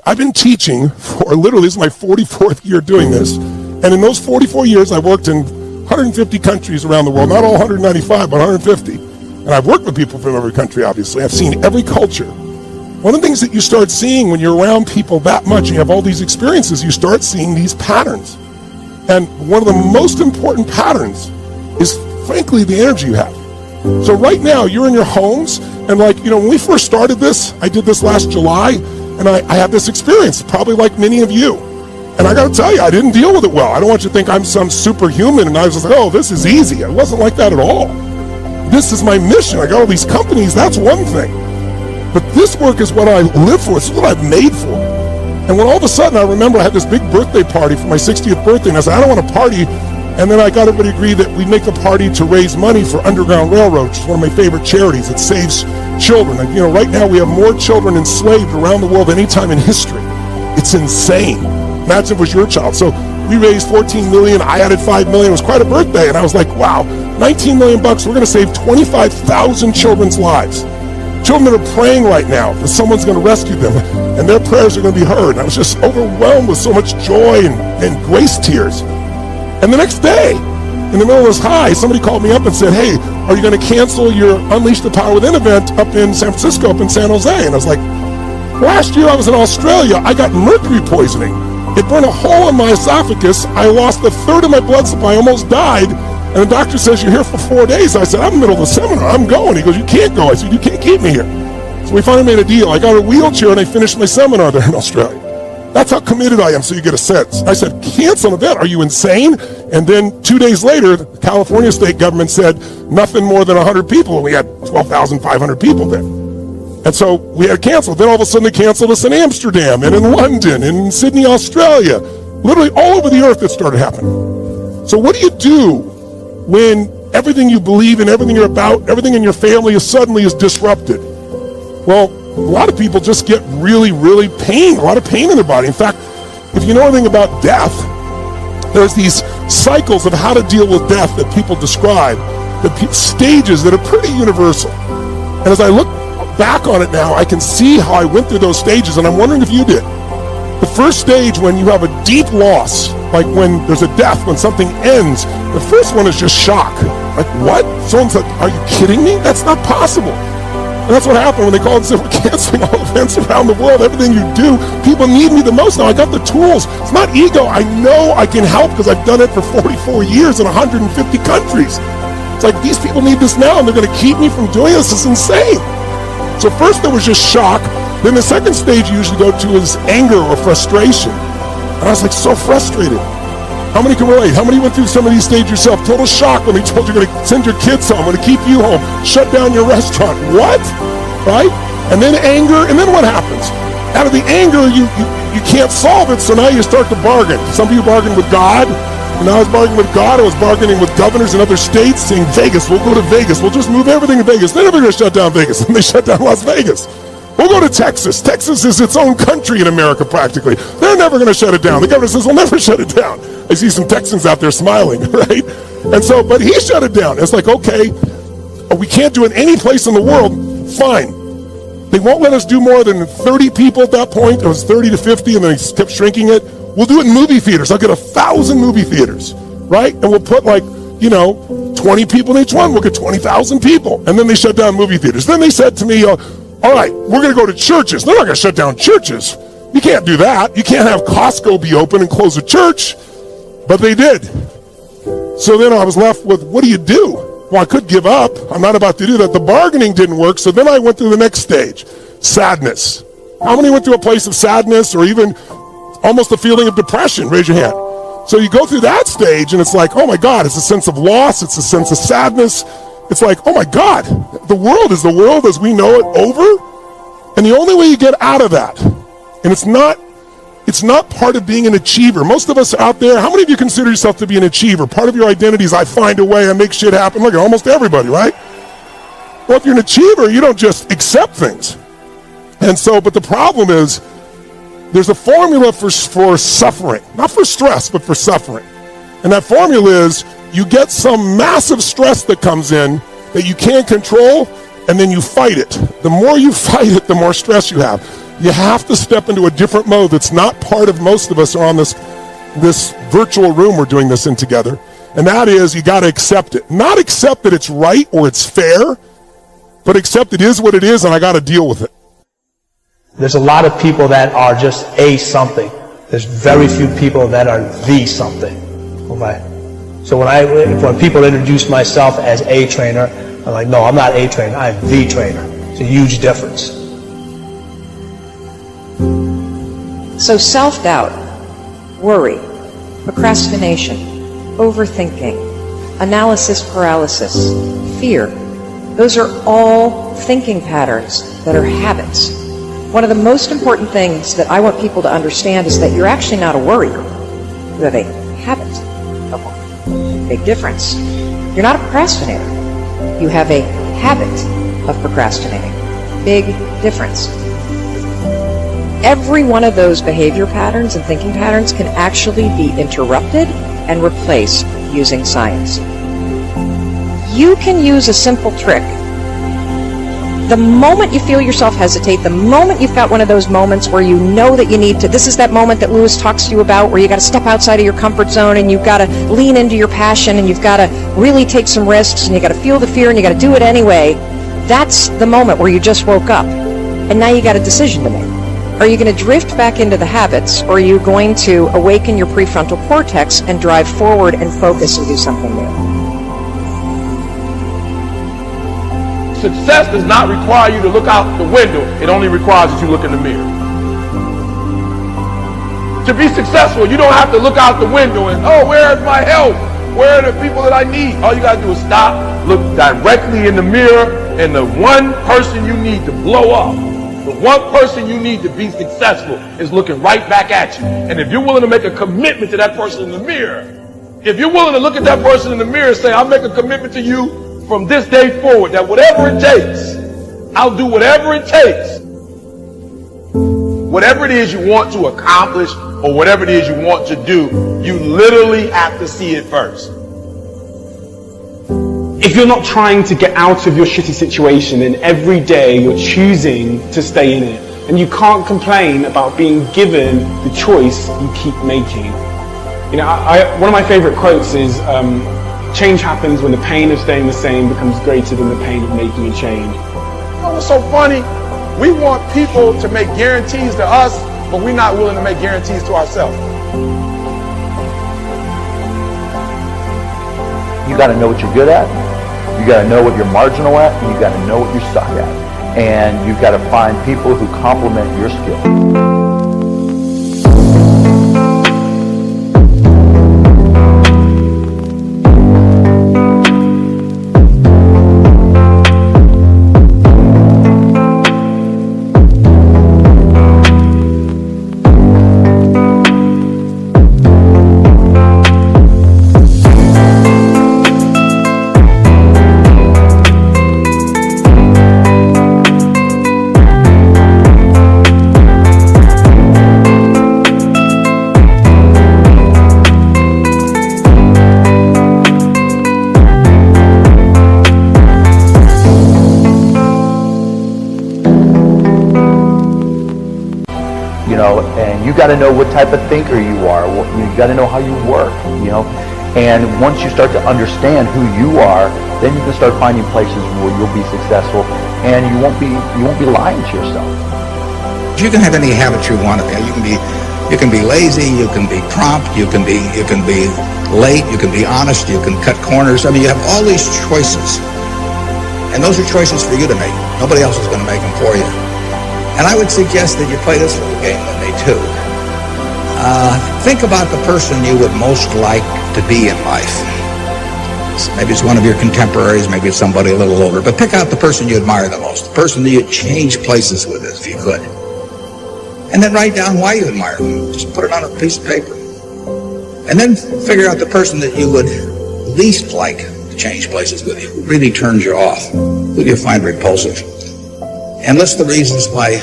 I've been teaching for literally, this is my 44th year doing this. And in those 44 years, I worked in 150 countries around the world, not all 195, but 150. And I've worked with people from every country, obviously. I've seen every culture. One of the things that you start seeing when you're around people that much, and you have all these experiences, you start seeing these patterns. And one of the most important patterns is, frankly, the energy you have. So right now, you're in your homes, and when we first started this, I did this last July, and I had this experience, probably like many of you. And I got to tell you, I didn't deal with it well. I don't want you to think I'm some superhuman, and I was just like, oh, this is easy. It wasn't like that at all. This is my mission. I got all these companies, that's one thing. But this work is what I live for. This is what I've made for. And when all of a sudden, I remember I had this big birthday party for my 60th birthday, and I said, I don't want to party. And then I got everybody to agree that we'd make the party to raise money for Underground Railroad, which is one of my favorite charities. It saves children. And, right now we have more children enslaved around the world than any time in history. It's insane. Imagine if it was your child. So we raised 14 million. I added 5 million. It was quite a birthday. And I was like, wow, 19 million bucks. We're going to save 25,000 children's lives. Children that are praying right now that someone's going to rescue them, and their prayers are going to be heard. And I was just overwhelmed with so much joy and grace tears. And the next day, in the middle of this high, somebody called me up and said, hey, are you going to cancel your Unleash the Power Within event up in San Francisco, up in San Jose? And I was like, last year I was in Australia. I got mercury poisoning. It burned a hole in my esophagus. I lost a third of my blood supply, almost died. And the doctor says, you're here for 4 days. I said, I'm in the middle of the seminar. I'm going. He goes, you can't go. I said, you can't keep me here. So we finally made a deal. I got a wheelchair and I finished my seminar there in Australia. That's how committed I am, so you get a sense. I said, cancel an event. Are you insane? And then 2 days later, the California state government said nothing more than 100 people, and we had 12,500 people there. And so we had canceled. Then all of a sudden they canceled us in Amsterdam and in London and in Sydney, Australia. Literally all over the earth it started happening. So what do you do when everything you believe in, everything you're about, everything in your family suddenly is disrupted? Well, a lot of people just get really, really a lot of pain in their body. In fact, if you know anything about death, there's these cycles of how to deal with death that people describe, stages that are pretty universal. And as I look back on it now, I can see how I went through those stages, and I'm wondering if you did. The first stage, when you have a deep loss, like when there's a death, when something ends, the first one is just shock. Like, what? Someone's like, are you kidding me? That's not possible. And that's what happened when they called and said, we're canceling all events around the world. Everything you do, people need me the most now. I got the tools. It's not ego. I know I can help because I've done it for 44 years in 150 countries. It's like, these people need this now, and they're going to keep me from doing this. It's insane. So first there was just shock. Then the second stage you usually go to is anger or frustration. And I was like, so frustrated. How many can relate? How many went through some of these stages yourself? Total shock when they told you you're going to send your kids home, going to keep you home, shut down your restaurant. What? Right? And then anger, and then what happens? Out of the anger, you can't solve it, so now you start to bargain. Some people bargain with God. And I was bargaining with God. I was bargaining with governors in other states, saying, Vegas, we'll go to Vegas. We'll just move everything to Vegas. They're never going to shut down Vegas. And they shut down Las Vegas. We'll go to Texas. Texas is its own country in America, practically. They're never going to shut it down. The governor says, we'll never shut it down. I see some Texans out there smiling, right? And so, but he shut it down. It's like, okay, we can't do it any place in the world. Fine. They won't let us do more than 30 people at that point. It was 30 to 50, and then they kept shrinking it. We'll do it in movie theaters. I'll get 1,000 movie theaters, right? And we'll put 20 people in each one. We'll get 20,000 people. And then they shut down movie theaters. Then they said to me, all right, we're going to go to churches. They're not going to shut down churches. You can't do that. You can't have Costco be open and close a church. But they did. So then I was left with, what do you do? Well, I could give up. I'm not about to do that. The bargaining didn't work. So then I went through the next stage, sadness. How many went through a place of sadness or even almost a feeling of depression? Raise your hand. So you go through that stage and it's like, oh my God, it's a sense of loss. It's a sense of sadness. It's like, oh my God, the world is the world as we know it over. And the only way you get out of that, and it's not part of being an achiever. Most of us out there, how many of you consider yourself to be an achiever? Part of your identity is I find a way, I make shit happen. Look at almost everybody, right? Well, if you're an achiever, you don't just accept things. And so, but the problem is, there's a formula for suffering, not for stress, but for suffering. And that formula is you get some massive stress that comes in that you can't control, and then you fight it. The more you fight it, the more stress you have. You have to step into a different mode that's not part of most of us are on this virtual room we're doing this in together. And that is, you got to accept it. Not accept that it's right or it's fair, but accept it is what it is and I got to deal with it. There's a lot of people that are just a something. There's very few people that are the something. Okay? So when people introduce myself as a trainer, I'm like, no, I'm not a trainer, I'm the trainer. It's a huge difference. So self-doubt, worry, procrastination, overthinking, analysis paralysis, fear, those are all thinking patterns that are habits. One of the most important things that I want people to understand is that you're actually not a worrier. You have a habit of worry. Big difference. You're not a procrastinator. You have a habit of procrastinating. Big difference. Every one of those behavior patterns and thinking patterns can actually be interrupted and replaced using science. You can use a simple trick. The moment you feel yourself hesitate, the moment you've got one of those moments where you know that you need to, this is that moment that Lewis talks to you about where you got to step outside of your comfort zone and you've got to lean into your passion and you've got to really take some risks and you got to feel the fear and you got to do it anyway. That's the moment where you just woke up and now you got a decision to make. Are you going to drift back into the habits, or are you going to awaken your prefrontal cortex and drive forward and focus and do something new? Success does not require you to look out the window. It only requires that you look in the mirror. To be successful, you don't have to look out the window and, oh, where is my help? Where are the people that I need? All you got to do is stop, look directly in the mirror, and the one person you need to blow up, the one person you need to be successful is looking right back at you. And if you're willing to make a commitment to that person in the mirror, if you're willing to look at that person in the mirror and say, I'll make a commitment to you from this day forward, that whatever it takes, I'll do whatever it takes. Whatever it is you want to accomplish or whatever it is you want to do, you literally have to see it first. If you're not trying to get out of your shitty situation, then every day you're choosing to stay in it. And you can't complain about being given the choice you keep making. You know, one of my favorite quotes is, change happens when the pain of staying the same becomes greater than the pain of making a change. You know what's so funny? We want people to make guarantees to us, but we're not willing to make guarantees to ourselves. You got to know what you're good at, you got to know what you're marginal at, and you got to know what you're stuck at. And you've got to find people who complement your skill. And you got to know what type of thinker you are. You got to know how you work, And once you start to understand who you are, then you can start finding places where you'll be successful, and you won't be lying to yourself. You can have any habit you want to be. You can be lazy. You can be prompt. You can be late. You can be honest. You can cut corners. I mean, you have all these choices, and those are choices for you to make. Nobody else is going to make them for you. And I would suggest that you play this little game with me too. Think about the person you would most like to be in life. Maybe it's one of your contemporaries, maybe it's somebody a little older, but pick out the person you admire the most, the person that you'd change places with if you could. And then write down why you admire them. Just put it on a piece of paper. And then figure out the person that you would least like to change places with you, who really turns you off, who you find repulsive. And list the reasons why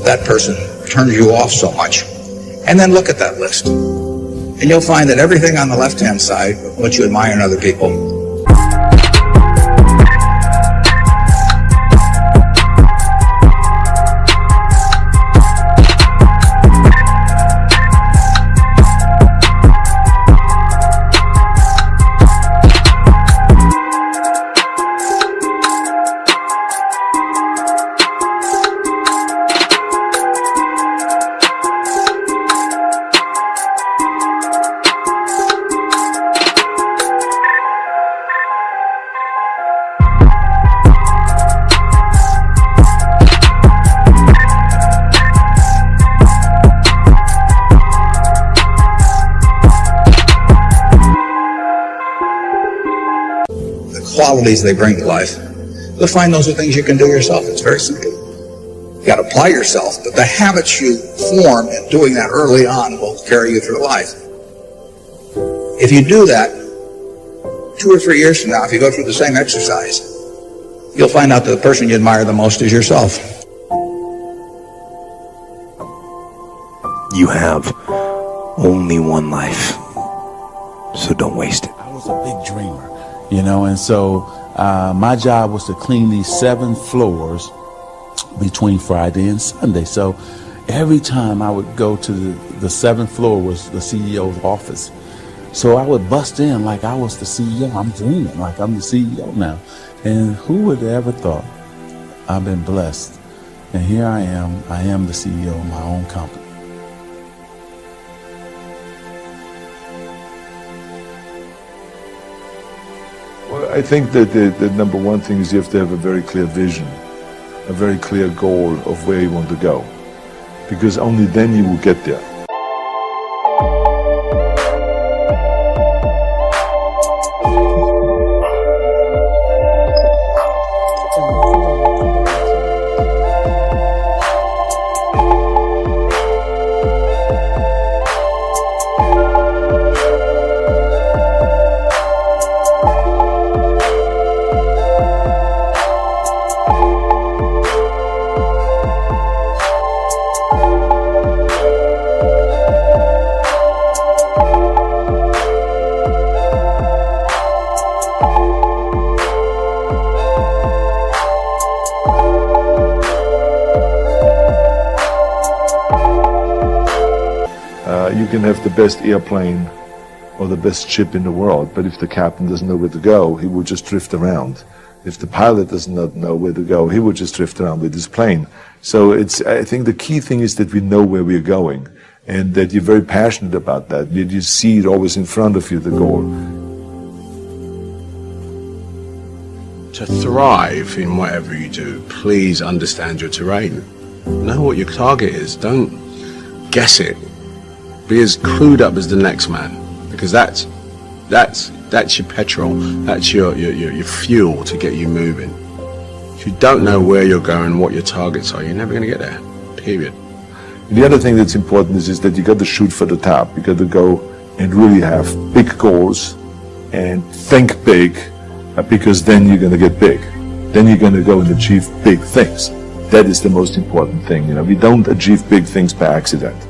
that person turns you off so much. And then look at that list. And you'll find that everything on the left-hand side, what you admire in other people, qualities they bring to life, you'll find those are things you can do yourself. It's very simple. You got to apply yourself, but the habits you form in doing that early on will carry you through life. If you do that, 2 or 3 years from now, if you go through the same exercise, you'll find out that the person you admire the most is yourself. You have only one life, so don't waste it. I was a big dreamer, you know, and so my job was to clean these 7 floors between Friday and Sunday. So every time I would go to the 7th floor was the CEO's office. So I would bust in like I was the CEO. I'm dreaming like I'm the CEO now. And who would have ever thought? I've been blessed. And here I am the CEO of my own company. Well, I think that the number one thing is you have to have a very clear vision, a very clear goal of where you want to go, because only then you will get there. You can have the best airplane or the best ship in the world, but if the captain doesn't know where to go, he will just drift around. If the pilot does not know where to go, he will just drift around with his plane. So I think the key thing is that we know where we're going, and that you're very passionate about that. You see it always in front of you, the goal. To thrive in whatever you do, please understand your terrain. Know what your target is. Don't guess it. Be as clued up as the next man, because that's your petrol. That's your fuel to get you moving. If you don't know where you're going, what your targets are, you're never going to get there. Period. The other thing that's important is that you got to shoot for the top. You got to go and really have big goals and think big, because then you're going to get big. Then you're going to go and achieve big things. That is the most important thing. You know, we don't achieve big things by accident.